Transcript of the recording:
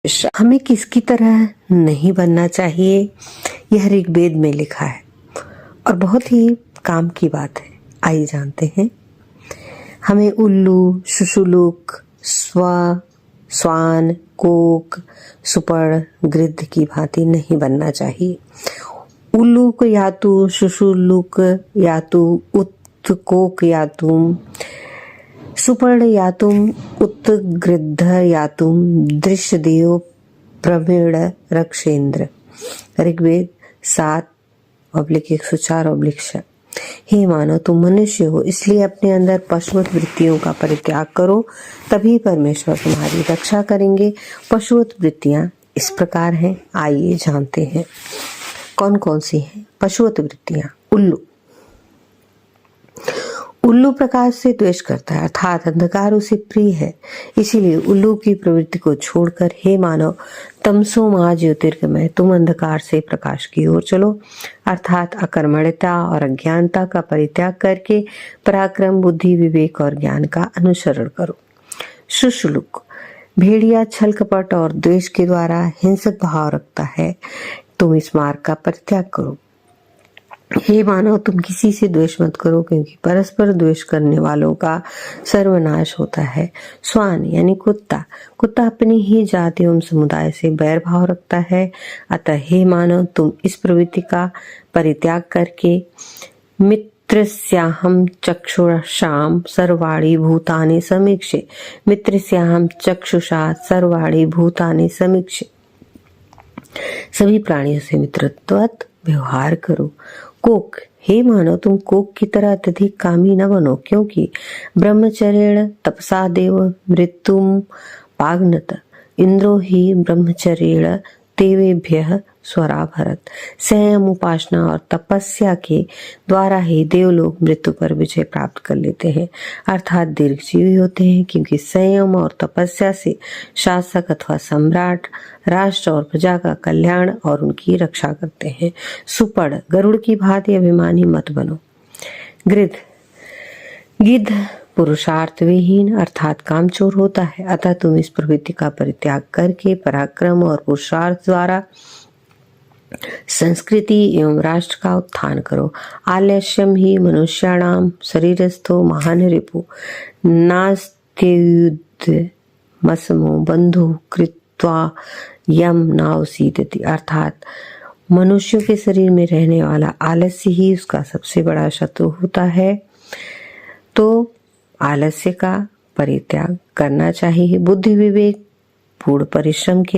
हमें किसकी तरह नहीं बनना चाहिए, यह ऋग्वेद में लिखा है और बहुत ही काम की बात है। आइए जानते हैं। हमें उल्लू, शुशुलुक, स्वान, कोक, सुपड़, गिद्ध की भांति नहीं बनना चाहिए। उल्लू को या तो शुशुलुक या तो उत्कोक या तुम सुपर्ण या तुम उत्तगृद्ध या तुम दृश्यदेव प्रवीण रक्षेंद्र। ऋग्वेद 7:104-6। हे मानव, तुम मनुष्य हो, इसलिए अपने अंदर पशुवत वृत्तियों का परित्याग करो, तभी परमेश्वर तुम्हारी रक्षा करेंगे। पशुवत वृत्तियां इस प्रकार हैं, आइए जानते हैं कौन कौन सी हैं। पशुवत वृत्तियां। उल्लू प्रकाश से द्वेष करता है, अर्थात अंधकार उसे प्रिय है। इसीलिए उल्लू की प्रवृत्ति को छोड़कर हे मानव, तमसो मा ज्योतिर्गमय, तुम अंधकार से प्रकाश की ओर चलो, अर्थात अकर्मण्यता और अज्ञानता का परित्याग करके पराक्रम, बुद्धि, विवेक और ज्ञान का अनुसरण करो। शुशुलुक भेड़िया छल कपट और द्वेष के द्वारा हिंसक भाव रखता है, तुम इस मार्ग का परित्याग करो। हे मानव, तुम किसी से द्वेष मत करो, क्योंकि परस्पर द्वेष करने वालों का सर्वनाश होता है। स्वान यानी कुत्ता अपनी ही जाति एवं समुदाय से बैर भाव रखता है। अतः हे मानव, तुम इस प्रवृत्ति का परित्याग करके मित्रस्याहं चक्षुषां सर्वाणि भूतानि समीक्षे, मित्रस्याहं चक्षुषा सर्वाणि भूतानि समीक्षे, सभी प्राणियों से मित्रवत व्यवहार करो। कोक, हे मानव, तुम कोक की तरह अत्यधिक कामी न बनो, क्योंकि ब्रह्मचर्येण तपसा देव मृत्युम पाग्नत, इंद्रो ही ब्रह्मचर्येण देवेभ्यः स्वरा भरत। संयम, उपासना और तपस्या के द्वारा ही देवलोग मृत्यु पर विजय प्राप्त कर लेते हैं, अर्थात दीर्घजीवी होते हैं, क्योंकि संयम और तपस्या से शासक अथवा सम्राट राष्ट्र और प्रजा का कल्याण और उनकी रक्षा करते हैं। सुपड़, गरुड़ की भांति अभिमानी मत बनो। गिद्ध पुरुषार्थ विहीन अर्थात कामचोर होता है, अतः तुम इस प्रवृत्ति का परित्याग करके पराक्रम और पुरुषार्थ द्वारा संस्कृति एवं राष्ट्र का उत्थान करो। आलस्यम ही मनुष्याणाम शरीरस्थो महान रिपु नास्त्युद्ध मसमो बंधु कृत्वा यम नावसीदति, अर्थात मनुष्यों के शरीर में रहने वाला आलस्य ही उसका सबसे बड़ा शत्रु होता है, तो आलस्य का परित्याग करना चाहिए। बुद्धि, विवेक, पूर्ण परिश्रम के